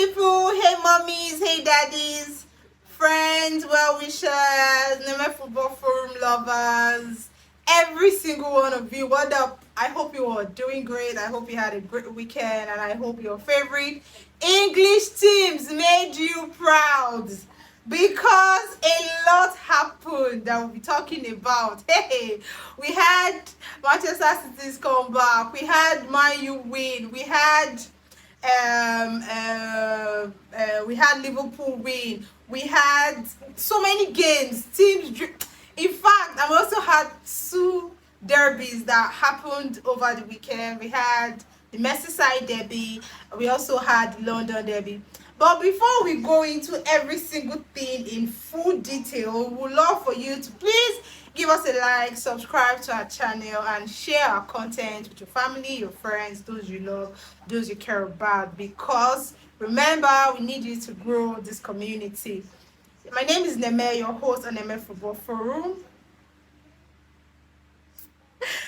people, hey mummies, hey daddies, friends, well wishers, Neme Football Forum lovers, every single one of you. What up? I hope you are doing great. I hope you had a great weekend, and I hope your favorite English teams made you proud, because a lot happened that we'll be talking about. Hey, we had Manchester City's comeback, we had Man U win, we had Liverpool win. We had so many games. In fact, I also had two derbies that happened over the weekend. We had the Merseyside Derby. We also had the London Derby. But before we go into every single thing in full detail, we would love for you to please give us a like, subscribe to our channel, and share our content with your family, your friends, those you love, those you care about, because remember, we need you to grow this community. My name is Neme, your host on Neme Football Forum.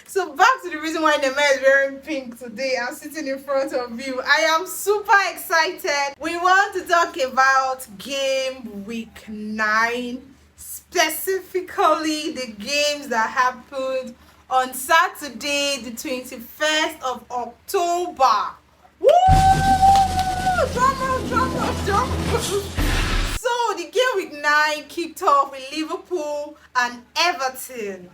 So back to the reason why Neme is wearing pink today. I'm sitting in front of you. I am super excited. We want to talk about game week 9. Specifically the games that happened on Saturday, the 21st of October. Woo! Drum. So the game week 9 kicked off with Liverpool and Everton.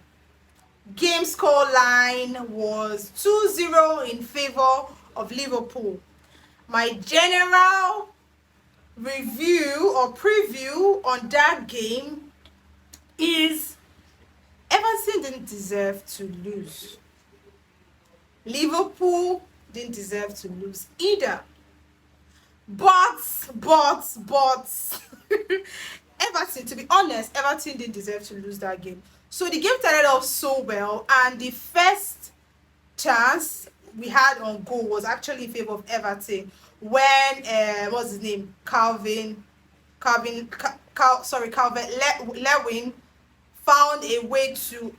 Game score line was 2-0 in favor of Liverpool. My general review or preview on that game is Everton didn't deserve to lose. Liverpool didn't deserve to lose either. But Everton, to be honest, Everton didn't deserve to lose that game. So the game started off so well, and the first chance we had on goal was actually in favor of Everton when what's his name, Calvin Lewin found a way to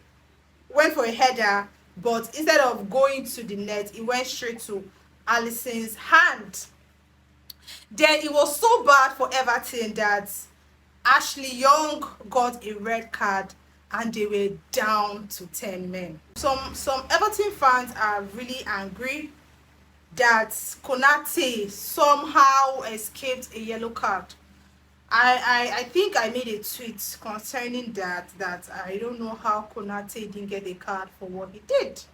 went for a header, but instead of going to the net, it went straight to Alisson's hand. Then it was so bad for Everton that Ashley Young got a red card and they were down to 10 men. Some Everton fans are really angry that Konate somehow escaped a yellow card. I think I made a tweet concerning that I don't know how Konate didn't get a card for what he did.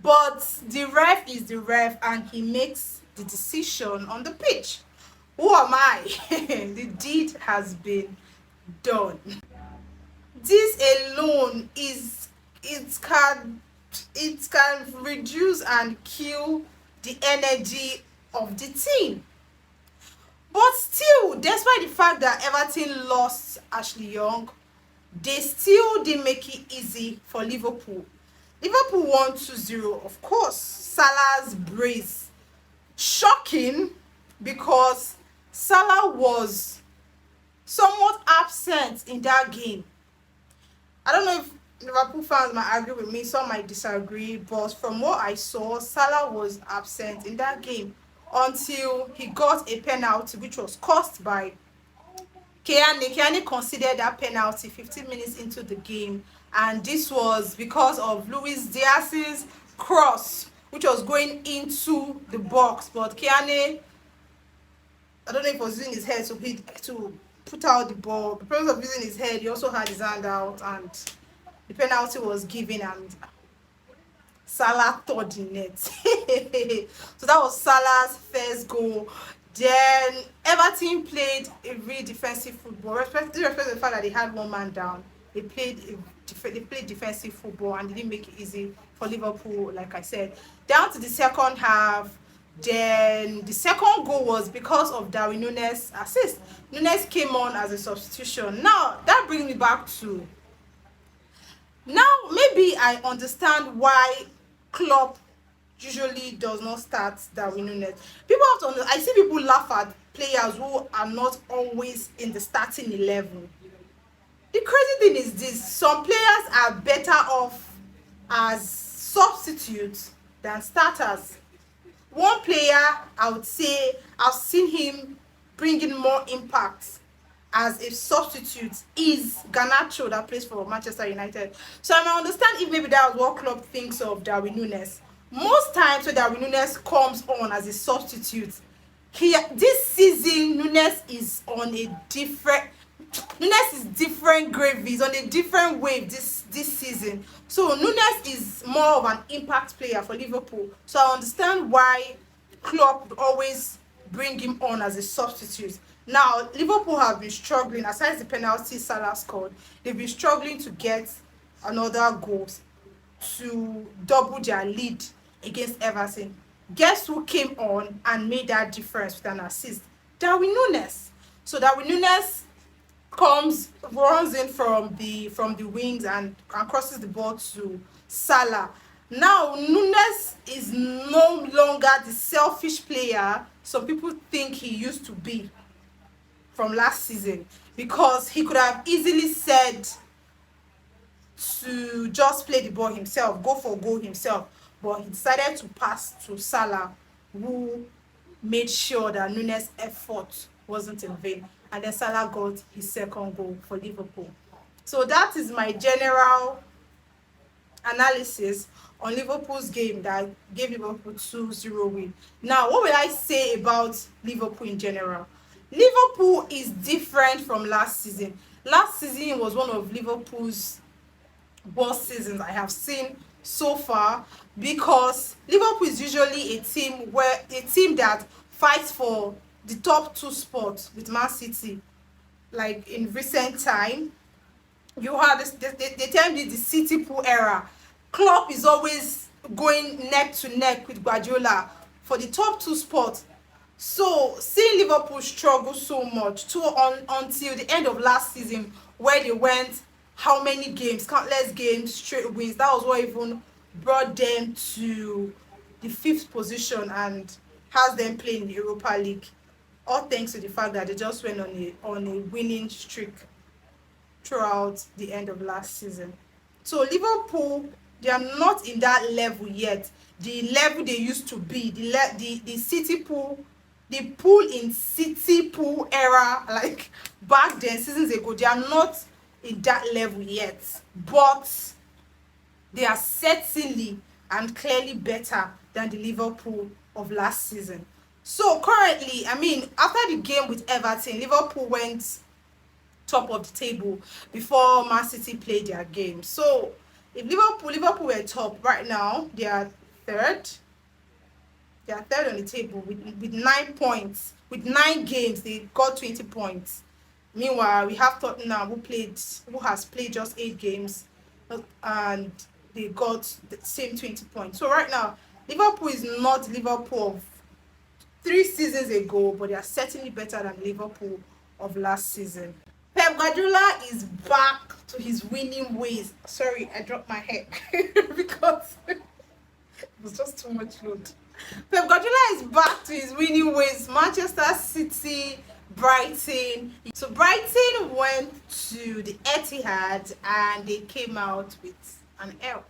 But the ref is the ref, and he makes the decision on the pitch. Who am I? The deed has been done. This alone can reduce and kill the energy of the team. But still, despite the fact that Everton lost Ashley Young, they still didn't make it easy for Liverpool. Liverpool won 2-0, of course. Salah's brace. Shocking, because Salah was somewhat absent in that game. I don't know if Liverpool fans might agree with me, some might disagree, but from what I saw, Salah was absent in that game until he got a penalty, which was caused by Keane. Keane considered that penalty 15 minutes into the game, and this was because of Luis Diaz's cross, which was going into the box, but Keane, I don't know if he was using his head to put out the ball. The purpose of using his head, he also had his hand out, and the penalty was given, and Salah taught the net. So that was Salah's first goal. Then Everton played a really defensive football, respecting the fact that they had one man down. They played defensive football, and they didn't make it easy for Liverpool, like I said. Down to the second half, then the second goal was because of Darwin Núñez's assist. Núñez came on as a substitution. Now that brings me back to, now maybe I understand why Klopp usually does not start Darwin Núñez. People have to I see people laugh at players who are not always in the starting 11. The crazy thing is this: some players are better off as substitutes than starters. One player I would say I've seen him bringing more impact as a substitute is Garnacho that plays for Manchester United. So I might understand if maybe that was what Klopp thinks of Darwin Núñez. Most times when Darwin Núñez comes on as a substitute, this season Núñez is on a different Núñez is different gravy, he's on a different wave this season. So Núñez is more of an impact player for Liverpool. So I understand why Klopp would always bring him on as a substitute. Now, Liverpool have been struggling, aside the penalty Salah scored, they've been struggling to get another goal to double their lead against Everton. Guess who came on and made that difference with an assist? Darwin Núñez. So Darwin Núñez runs in from the wings and crosses the ball to Salah. Now Núñez is no longer the selfish player some people think he used to be from last season, because he could have easily said to just play the ball himself, go for goal himself, but he decided to pass to Salah, who made sure that Núñez's effort wasn't in vain, and then Salah got his second goal for Liverpool. So that is my general analysis on Liverpool's game that gave Liverpool 2-0 win. Now, what will I say about Liverpool in general? Liverpool is different from last season. Last season was one of Liverpool's worst seasons I have seen so far, because Liverpool is usually a team that fights for the top two spots with Man City. Like in recent time, you have this, they termed it the City Pool era. Klopp is always going neck to neck with Guardiola for the top two spots. So seeing Liverpool struggle so much until the end of last season, where they went how many games, countless games, straight wins, that was what even brought them to the 5th position and has them playing in the Europa League. All thanks to the fact that they just went on a winning streak throughout the end of last season. So Liverpool, they are not in that level yet. The level they used to be, the City Pool, the pool in City Pool era, like back then, seasons ago, they are not in that level yet. But they are certainly and clearly better than the Liverpool of last season. So currently, I mean, after the game with Everton, Liverpool went top of the table before Man City played their game. So if Liverpool were top right now, they are third. They are third on the table with 9 points. With 9 games, they got 20 points. Meanwhile, we have Tottenham who has played just 8 games, and they got the same 20 points. So right now, Liverpool is not Liverpool of 3 seasons ago, but they are certainly better than Liverpool of last season. Pep Guardiola is back to his winning ways. Sorry, I dropped my head because it was just too much load. Pep Guardiola is back to his winning ways. Manchester City, Brighton. So Brighton went to the Etihad and they came out with an L.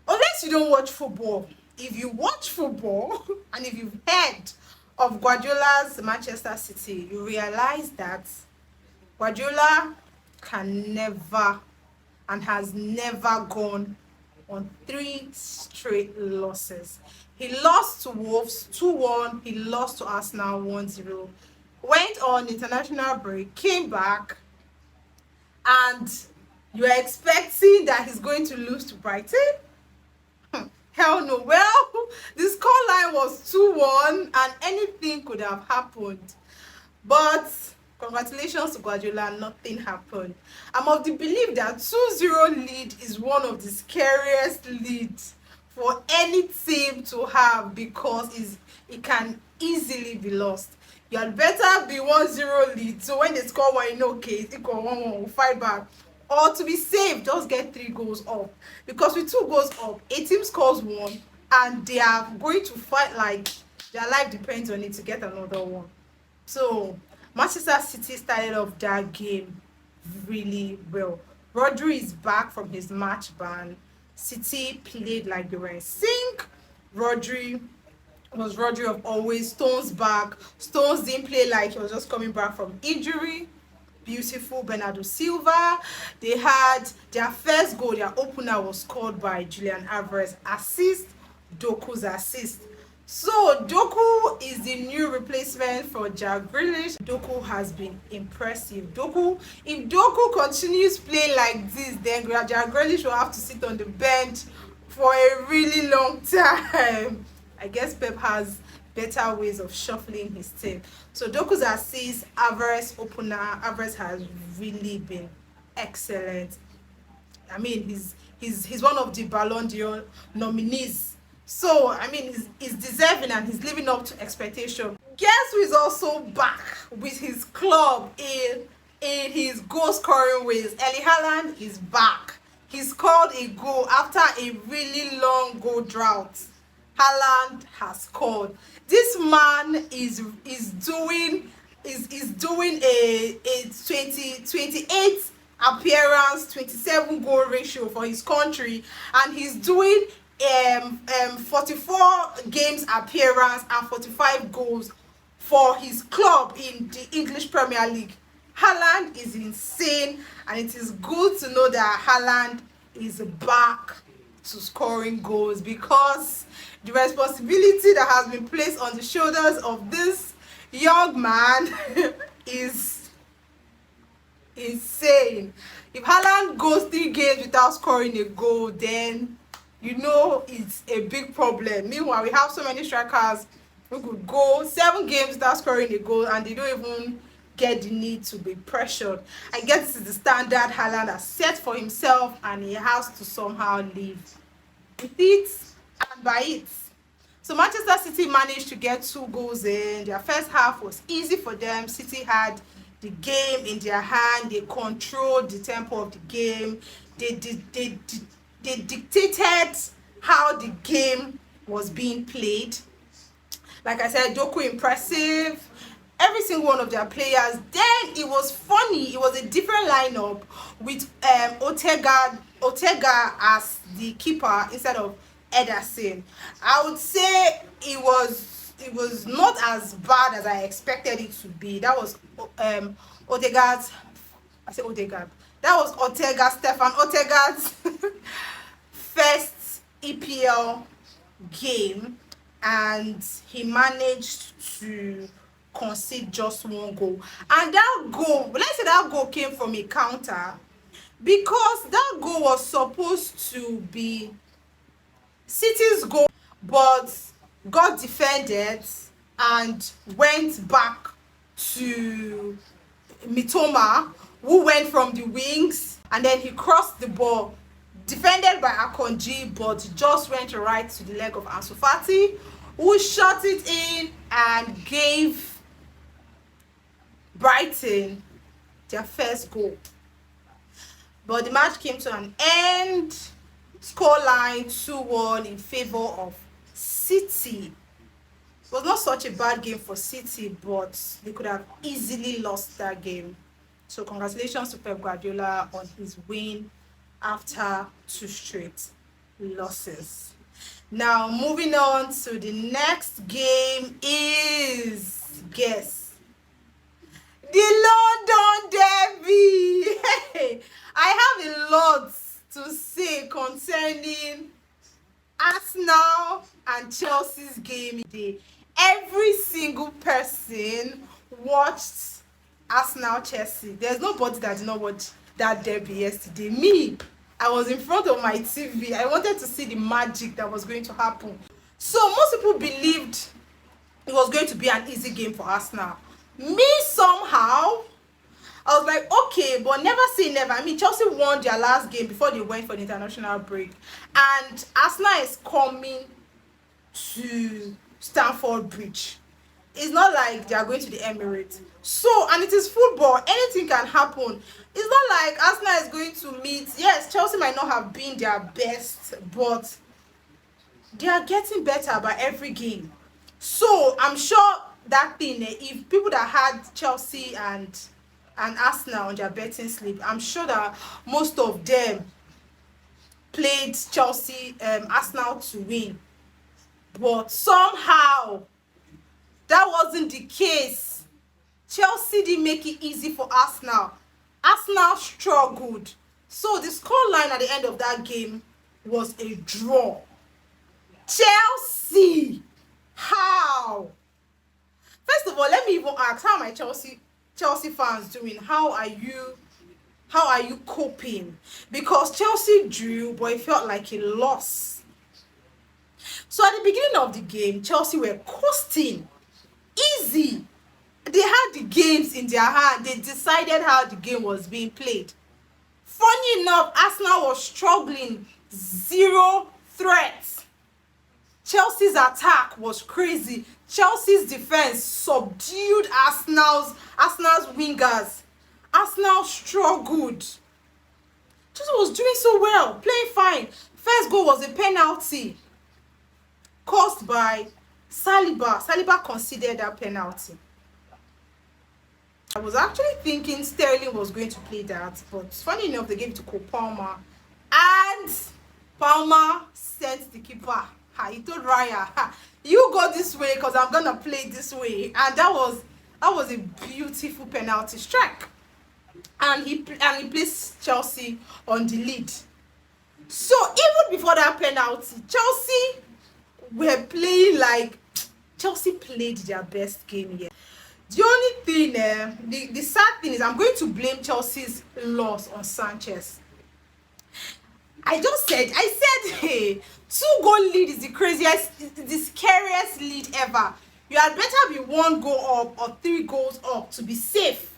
Unless you don't watch football, if you watch football and if you've heard of Guardiola's Manchester City, you realize that Guardiola can never and has never gone on 3 straight losses. He lost to Wolves 2-1, he lost to Arsenal 1-0, went on international break, came back, and you are expecting that he's going to lose to Brighton? Hell no. Well, the scoreline was 2-1 and anything could have happened. But congratulations to Guardiola, nothing happened. I'm of the belief that 2-0 lead is one of the scariest leads for any team to have, because it can easily be lost. You had better be 1-0 lead, so when they score one, you know, okay, it's equal 1-1, we'll fight back. Or to be safe, just get 3 goals up. Because with 2 goals up, a team scores 1 and they are going to fight like their life depends on it to get another one. So Manchester City started off that game really well. Rodri is back from his match ban. City played like they were in sync. Rodri was Rodri of always. Stones back. Stones didn't play like he was just coming back from injury. Beautiful Bernardo Silva. They had their first goal, their opener was scored by Julian Alvarez. Assist, Doku's assist. So Doku is the new replacement for Jack Grealish. Doku has been impressive. If Doku continues playing like this, then Jack Grealish will have to sit on the bench for a really long time. I guess Pep has better ways of shuffling his team. So Doku's assist, Alvarez opener. Alvarez has really been excellent. I mean, he's one of the Ballon d'Or nominees. So I mean, he's deserving and he's living up to expectation. Guess who is also back with his club in his goal scoring ways? Erling Haaland is back. He scored a goal after a really long goal drought. Haaland has scored. This man is doing a 28 appearance, 27 goal ratio for his country, and he's doing 44 games appearance and 45 goals for his club in the English Premier League. Haaland is insane, and it is good to know that Haaland is back to scoring goals, because the responsibility that has been placed on the shoulders of this young man is insane. If Haaland goes 3 games without scoring a goal, then you know it's a big problem. Meanwhile, we have so many strikers who could go 7 games without scoring a goal and they don't even get the need to be pressured. I guess this is the standard Haaland has set for himself, and he has to somehow live with it and by it. So Manchester City managed to get 2 goals in. Their first half was easy for them. City had the game in their hand. They controlled the tempo of the game. They dictated how the game was being played. Like I said, Doku impressive. Every single one of their players. Then it was funny. It was a different lineup with Ortega as the keeper instead of Ederson. I would say it was not as bad as I expected it to be. That was Ortega's. I say Ortega. That was Stefan Ortega's first EPL game, and he managed to concede just 1 goal. And that goal, let's say that goal came from a counter, because that goal was supposed to be City's goal, but got defended and went back to Mitoma, who went from the wings, and then he crossed the ball, defended by Akonji, but just went right to the leg of Ansu Fati, who shot it in and gave Brighton their first goal. But the match came to an end. Scoreline 2-1 in favor of City. It was not such a bad game for City, but they could have easily lost that game. So congratulations to Pep Guardiola on his win after 2 straight losses. Now moving on to the next game is, guess, the London Derby. I have a lot to say concerning Arsenal and Chelsea's game today. Every single person watched Arsenal-Chelsea. There's nobody that did not watch that derby yesterday. Me, I was in front of my TV. I wanted to see the magic that was going to happen. So most people believed it was going to be an easy game for Arsenal. Me, somehow, I was like, okay, but never say never. I mean, Chelsea won their last game before they went for the international break. And Arsenal is coming to Stamford Bridge. It's not like they are going to the Emirates. So, and it is football. Anything can happen. It's not like Arsenal is going to meet. Yes, Chelsea might not have been their best, but they are getting better by every game. So, I'm sure that thing, if people that had Chelsea and Arsenal on their betting slip, I'm sure that most of them played Chelsea, Arsenal to win. But somehow that wasn't the case. Chelsea didn't make it easy for Arsenal. Arsenal struggled. So the scoreline at the end of that game was a draw. Chelsea, how? First of all, let me even ask, how are my Chelsea fans doing? How are you coping? Because Chelsea drew, but it felt like a loss. So at the beginning of the game, Chelsea were coasting, easy. They had the games in their hand. They decided how the game was being played. Funny enough, Arsenal was struggling, zero threats. Chelsea's attack was crazy. Chelsea's defense subdued Arsenal's wingers. Arsenal struggled. Chelsea was doing so well, playing fine. First goal was a penalty caused by Saliba. Saliba conceded that penalty. I was actually thinking Sterling was going to play that, but funny enough, they gave it to Cole Palmer, and Palmer sent the keeper. He told Raya, "You go this way, because I'm gonna play this way," and that was a beautiful penalty strike, and he placed Chelsea on the lead. So even before that penalty, Chelsea were playing like Chelsea played their best game here. The only thing, the sad thing is, I'm going to blame Chelsea's loss on Sanchez. I said, hey, 2-goal lead is the craziest, the scariest lead ever. You had better be 1 goal up or 3 goals up to be safe.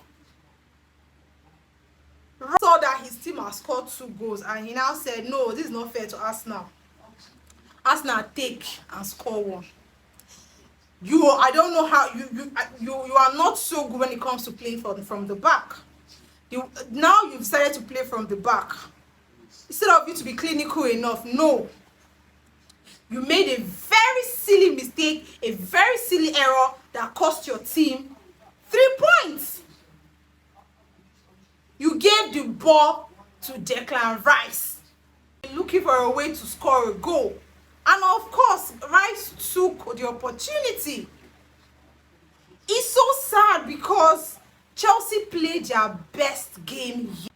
Saw that his team has scored 2 goals, and he now said, no, this is not fair to Arsenal. Arsenal take and score 1. I don't know how you are not so good when it comes to playing from the back. Now you've decided to play from the back instead of you to be clinical enough. No, you made a very silly mistake, a very silly error that cost your team 3 points. You gave the ball to Declan Rice, looking for a way to score a goal. And of course, Rice took the opportunity. It's so sad because Chelsea played their best game here.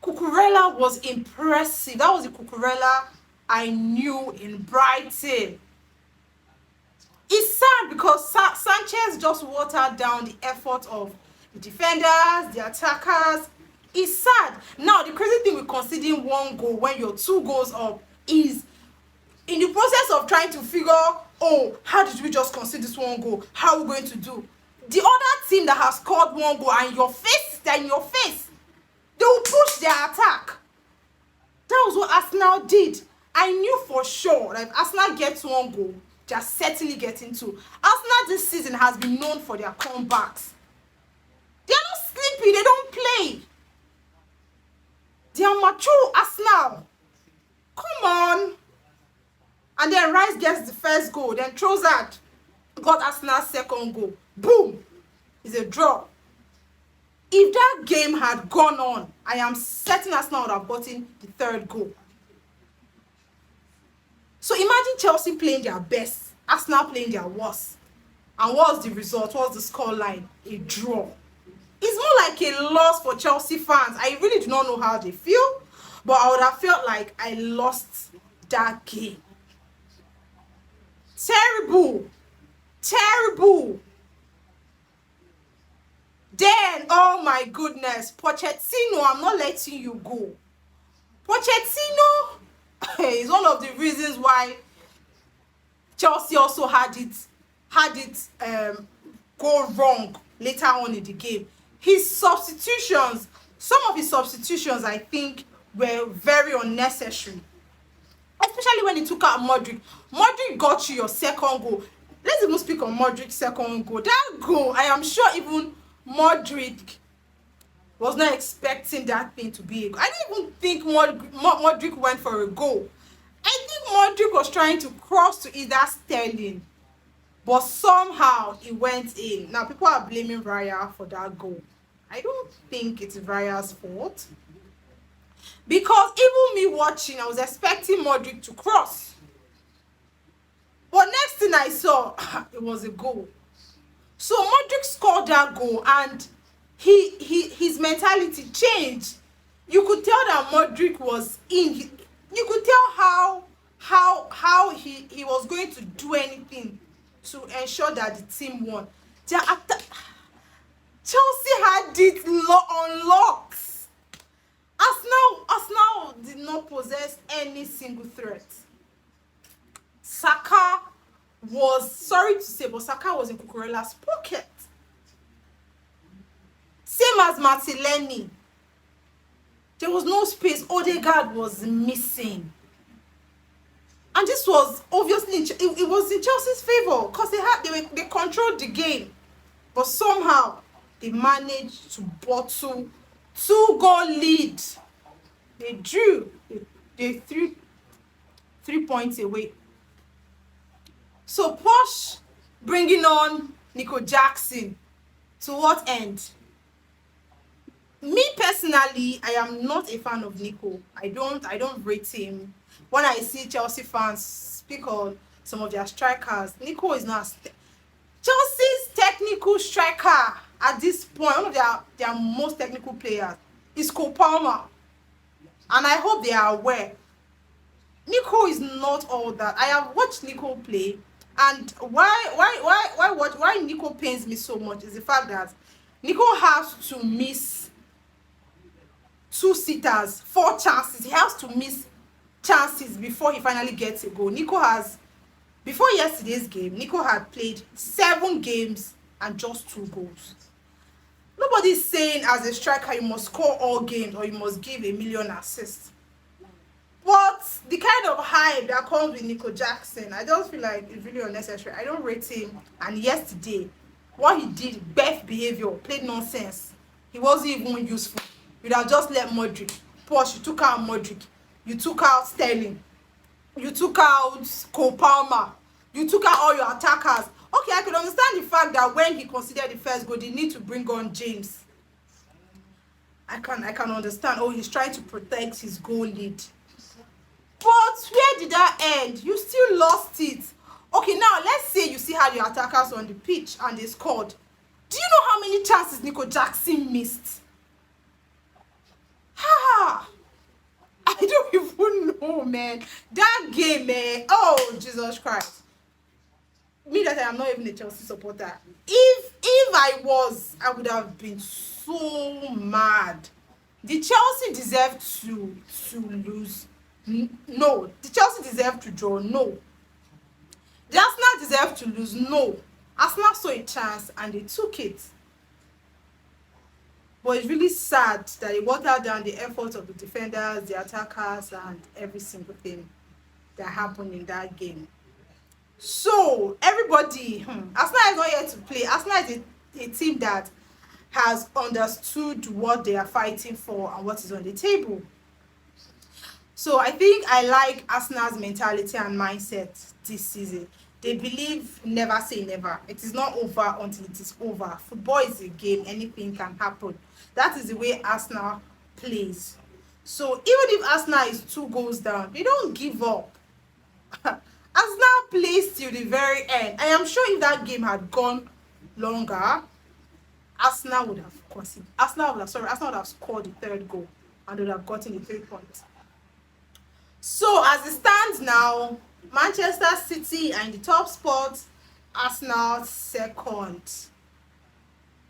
Cucurella was impressive. That was the Cucurella I knew in Brighton. It's sad because Sanchez just watered down the effort of the defenders, the attackers. It's sad. Now, the crazy thing with conceding 1 goal when you're 2 goals up is, in the process of trying to figure, oh, how did we just concede this 1 goal? How are we going to do? The other team that has scored 1 goal and they're in your face, they will push their attack. That was what Arsenal did. I knew for sure that if Arsenal gets 1 goal, they're certainly getting 2. Arsenal this season has been known for their comebacks. They're not sleepy, they don't play. They are mature Arsenal. Come on. And then Rice gets the first goal. Then Trossard got Arsenal's second goal. Boom. It's a draw. If that game had gone on, I am certain Arsenal would have gotten the 3rd goal. So imagine Chelsea playing their best, Arsenal playing their worst. And what's the result? What's the scoreline? A draw. It's more like a loss for Chelsea fans. I really do not know how they feel, but I would have felt like I lost that game. Terrible. Terrible. Then, oh my goodness, Pochettino, I'm not letting you go. Pochettino is one of the reasons why Chelsea also had it go wrong later on in the game. His substitutions, some of his substitutions, I think, were very unnecessary. Especially when he took out Modric. Modric got you your second goal. Let's even speak on Modric's second goal. That goal, I am sure even Modric was not expecting that thing to be a goal. I didn't even think Modric went for a goal. I think Modric was trying to cross to either Sterling, but somehow it went in. Now, people are blaming Raya for that goal. I don't think it's Raya's fault. Because even me watching, I was expecting Modric to cross. But next thing I saw, it was a goal. So Modric scored that goal, and his mentality changed. You could tell that Modric was in. You could tell how he was going to do anything to ensure that the team won. Chelsea had it on locks. Arsenal did not possess any single threat. Saka was, sorry to say, but Saka was in Cucurella's pocket. Same as Martinelli. There was no space. Odegaard was missing. And this was obviously, it was in Chelsea's favor because they controlled the game. But somehow, they managed to bottle 2-goal lead. They drew. They threw 3 points away. So Posh bringing on Nico Jackson. To what end? Me personally, I am not a fan of Nico. I don't rate him. When I see Chelsea fans speak on some of their strikers, Nico is not Chelsea's technical striker at this point. One of their most technical players is Cole Palmer, and I hope they are aware. Nico is not all that. I have watched Nico play, and why Nico pains me so much is the fact that Nico has to miss 2 sitters, 4 chances. He has to miss chances before he finally gets a goal. Before yesterday's game, Nico had played 7 games and just 2 goals. Nobody's saying as a striker you must score all games or you must give a million assists. But the kind of hype that comes with Nico Jackson, I just feel like it's really unnecessary. I don't rate him. And yesterday, what he did, best behavior, played nonsense. He wasn't even useful. You'd have just let Modric. Posh, you took out Modric. You took out Sterling. You took out Cole Palmer. You took out all your attackers. Okay, I could understand the fact that when he considered the first goal, they need to bring on James. I can understand. Oh, he's trying to protect his goal lead. But where did that end? You still lost it. Okay, now let's say you see how your attackers on the pitch and they scored. Do you know how many chances Nico Jackson missed? I don't even know, man. That game, man. Oh, Jesus Christ. Me that I am not even a Chelsea supporter. If I was, I would have been so mad. Did Chelsea deserve to lose? No. Did Chelsea deserve to draw? No. Did Arsenal deserve to lose? No. Arsenal saw a chance and they took it. But it's really sad that it watered down the efforts of the defenders, the attackers, and every single thing that happened in that game. So, everybody, Arsenal is not yet to play. Arsenal is a team that has understood what they are fighting for and what is on the table. So, I think I like Arsenal's mentality and mindset this season. They believe never say never. It is not over until it is over. Football is a game. Anything can happen. That is the way Arsenal plays. So even if Arsenal is 2 goals down, they don't give up. Arsenal plays till the very end. I am sure if that game had gone longer, Arsenal would have scored the 3rd goal and would have gotten the 3 points. So as it stands now, Manchester City are in the top spot, Arsenal 2nd,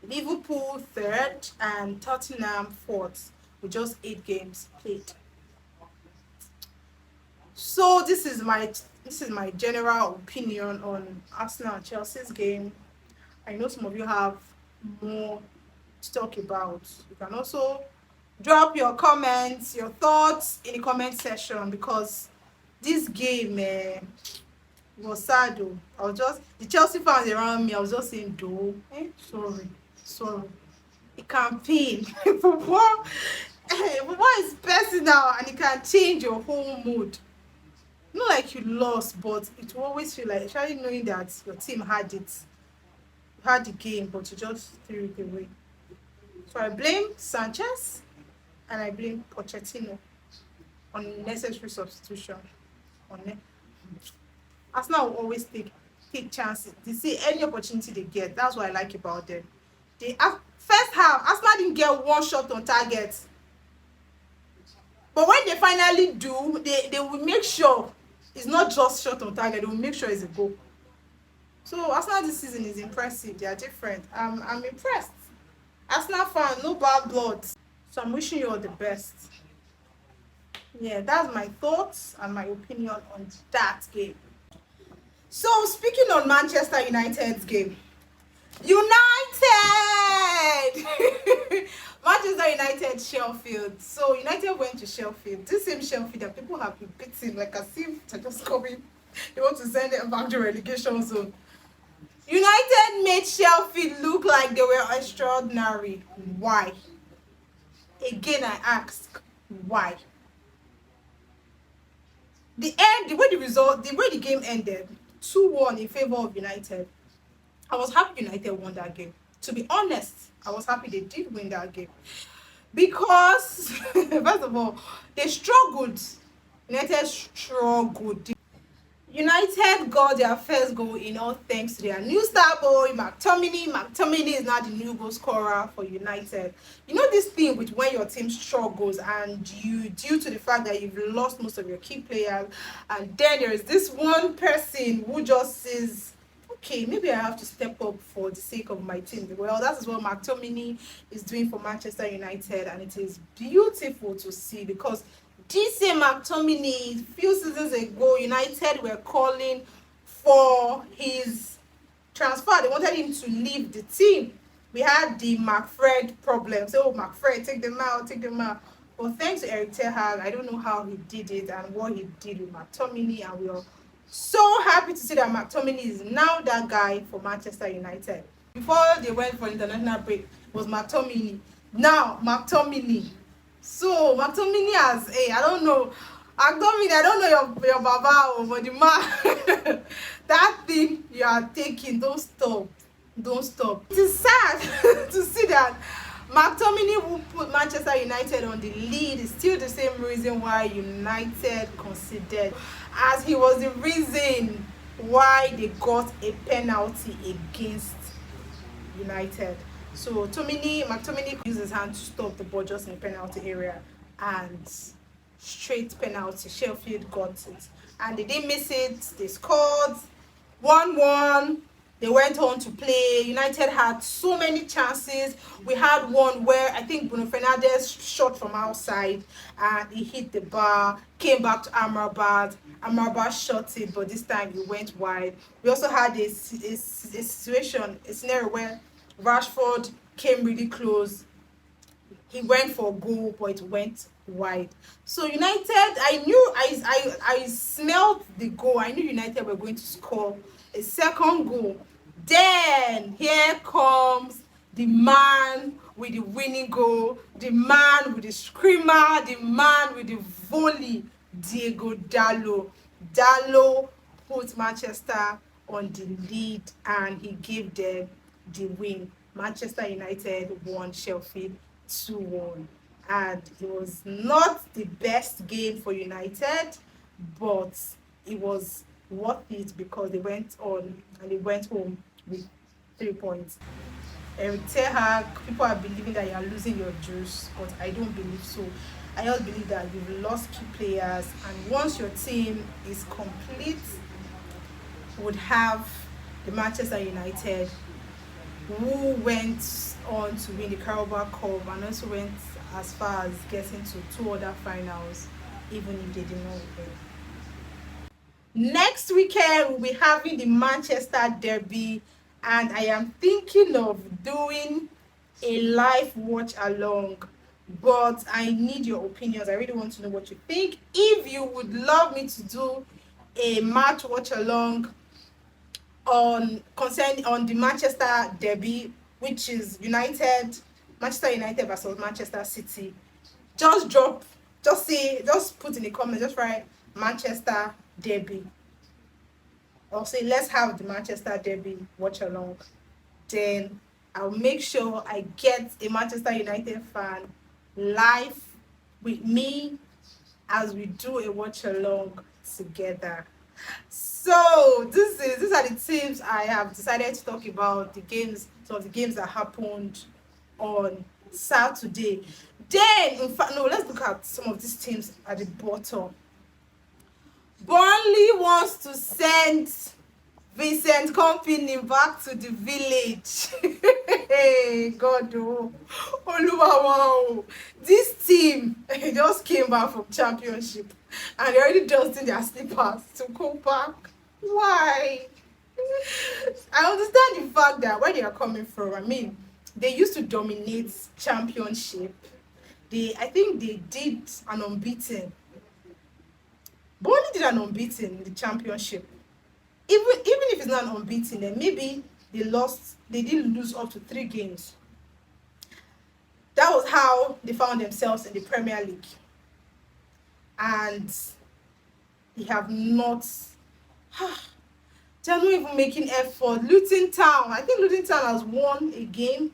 Liverpool 3rd, and Tottenham 4th with just 8 games played. So this is my general opinion on Arsenal and Chelsea's game. I know some of you have more to talk about. You can also drop your comments, your thoughts in the comment section, because this game was sad though. The Chelsea fans around me, I was just saying, sorry. It can pain. Football is personal and it can change your whole mood. Not like you lost, but it will always feel like, especially knowing that your team had the game, but you just threw it away. So I blame Sanchez and I blame Pochettino on unnecessary substitution. Arsenal will always take chances. They see any opportunity they get. That's what I like about them. First half, Arsenal didn't get one shot on target. But when they finally do, they will make sure it's not just shot on target, they will make sure it's a goal. So Arsenal this season is impressive. They are different. I'm impressed. Arsenal fan, no bad blood. So I'm wishing you all the best. Yeah, that's my thoughts and my opinion on that game. So speaking on Manchester United's game, United! Manchester United, Sheffield. So United went to Sheffield. This same Sheffield that people have been beating, like as if they're just coming. They want to send them back to relegation zone. United made Sheffield look like they were extraordinary. Why? Again, I ask, why? The way the game ended, 2-1 in favor of United. I was happy United won that game. To be honest, I was happy they did win that game. Because, first of all, they struggled. United struggled. United got their first goal in all thanks to their new star boy, McTominay. McTominay is now the new goal scorer for United. You know this thing with when your team struggles and you, due to the fact that you've lost most of your key players, and then there is this one person who just says, okay, maybe I have to step up for the sake of my team. Well, that is what McTominay is doing for Manchester United, and it is beautiful to see because this same McTominay, a few seasons ago, United were calling for his transfer. They wanted him to leave the team. We had the McFred problem. So, McFred, take them out, take them out. But thanks to Eric Ten Hag, I don't know how he did it and what he did with McTominay, and we are so happy to see that McTominay is now that guy for Manchester United. Before they went for international break, it was McTominay. Now, McTominay. So McTominay has I don't know. McTominay, I don't know your baba, but the man that thing you are taking, don't stop. Don't stop. It is sad to see that McTominay who put Manchester United on the lead is still the same reason why United conceded, as he was the reason why they got a penalty against United. So McTominay used his hand to stop the ball just in the penalty area, and straight penalty. Sheffield got it, and they didn't miss it. They scored 1-1. They went on to play. United had so many chances. We had one where I think Bruno Fernandes shot from outside and he hit the bar, came back to Amrabat. Amrabat shot it, but this time it went wide. We also had a scenario where Rashford came really close. He went for a goal, but it went wide. So United, I smelled the goal. I knew United were going to score a second goal. Then here comes the man with the winning goal, the man with the screamer, the man with the volley, Diego Dallo. Dallo put Manchester on the lead and he gave them the win. Manchester United won Sheffield 2-1, and it was not the best game for United, but it was worth it because they went on and they went home with 3 points. Eric Ten Hag, people are believing that you are losing your juice, but I don't believe so. I just believe that you've lost key players, and once your team is complete, would have the Manchester United who went on to win the Carabao Cup and also went as far as getting to 2 other finals, even if they did not win. Next weekend, we'll be having the Manchester Derby, and I am thinking of doing a live watch along, but I need your opinions. I really want to know what you think. If you would love me to do a match watch along on the Manchester Derby, which is Manchester United versus Manchester City, just put in the comments, just write Manchester Derby, or say let's have the Manchester Derby watch along. Then I'll make sure I get a Manchester United fan live with me as we do a watch along together. So these are the teams I have decided to talk about, the games, some of the games that happened on Saturday. Then, in fact, no, let's look at some of these teams at the bottom. Burnley wants to send Vincent Company back to the village. Hey, God, oh, Oluwawa, this team just came back from championship and they already dusting their slippers to go back. Why? I understand the fact that where they are coming from. I mean, they used to dominate championship. I think they did an unbeaten. Burnley did an unbeaten in the championship. Even if it's not an unbeaten, then maybe they didn't lose up to 3 games. That was how they found themselves in the Premier League. And they have not they're not even making effort. Luton Town, I think Luton Town has won a game.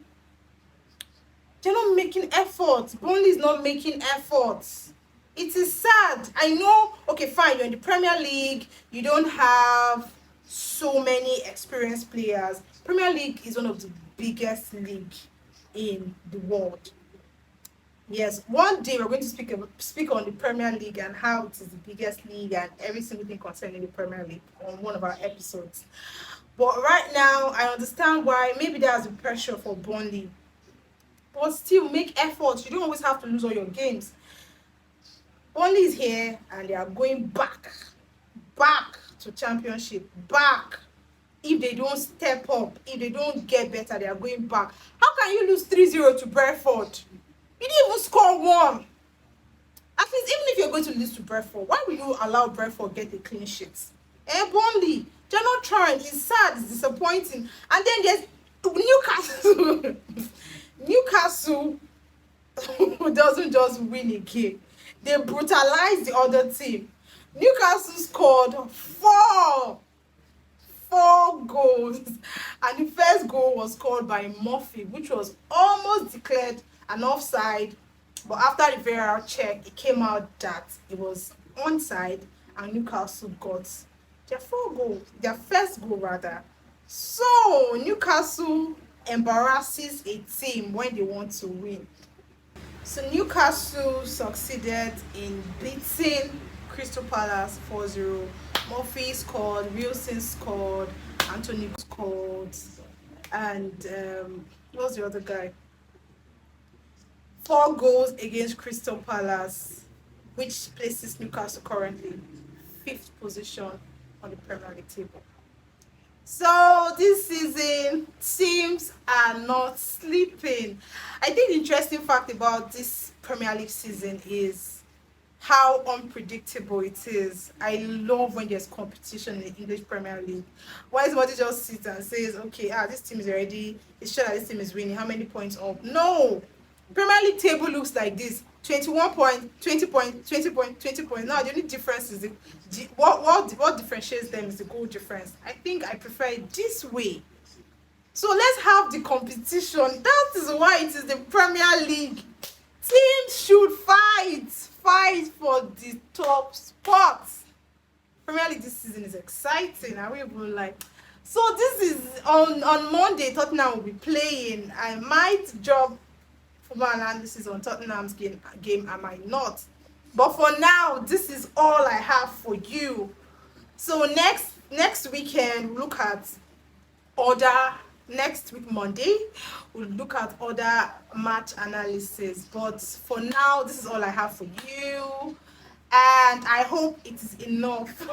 They're not making effort. Burnley is not making efforts. It is sad. I know, okay, fine, you're in the Premier League, you don't have so many experienced players. Premier League is one of the biggest league in the world. Yes, one day we're going to speak on the Premier League and how it is the biggest league and every single thing concerning the Premier League on one of our episodes. But right now, I understand why maybe there's a pressure for Burnley. But still, make efforts. You don't always have to lose all your games. Burnley is here and they are going back to championship, back. If they don't step up, if they don't get better, they are going back. How can you lose 3-0 to Brentford? You didn't even score one. At least, even if you're going to lose to Brentford, why will you allow Brentford get a clean sheet? Burnley, they're not trying. It's sad, it's disappointing. And then there's Newcastle. Newcastle doesn't just win a game. They brutalize the other team. Newcastle scored four goals, and the first goal was scored by Murphy, which was almost declared an offside, but after the VAR check, it came out that it was onside, and Newcastle got their first goal rather. So Newcastle embarrasses a team when they want to win. So Newcastle succeeded in beating Crystal Palace 4-0. Murphy scored, Wilson scored, Anthony scored, and what was the other guy? 4 goals against Crystal Palace, which places Newcastle currently 5th position on the Premier League table. So this season, teams are not sleeping. I think the interesting fact about this Premier League season is how unpredictable it is. I love when there's competition in the English Premier League. Why somebody just sits and says, okay, this team is already, it's sure that this team is winning, how many points up? No! Premier League table looks like this: 21 points, 20 points, 20 points, 20 points. Now the only difference is what differentiates them is the goal difference. I think I prefer it this way. So let's have the competition. That is why it is the Premier League. Teams should fight for the top spots. Premier League this season is exciting. I will even like. So this is on Monday. Tottenham will be playing. I might drop football analysis on Tottenham's game. I might not. But for now, this is all I have for you. So next weekend, we'll look at next week Monday, we'll look at other match analysis. But for now, this is all I have for you. And I hope it is enough.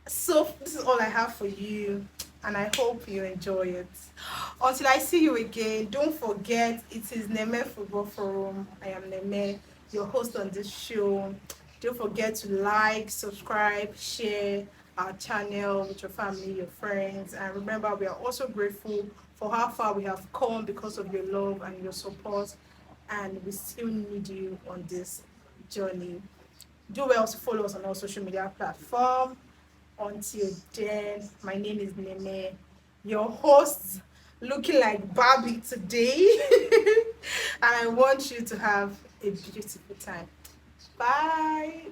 So this is all I have for you. And I hope you enjoy it. Until I see you again, don't forget, it is Neme Football Forum. I am Neme, your host on this show. Don't forget to like, subscribe, share our channel with your family, your friends. And remember, we are also grateful for how far we have come because of your love and your support. And we still need you on this journey. Do well to follow us on all social media platforms. Until then, my name is Neme, your host, looking like Barbie today. And I want you to have a beautiful time. Bye.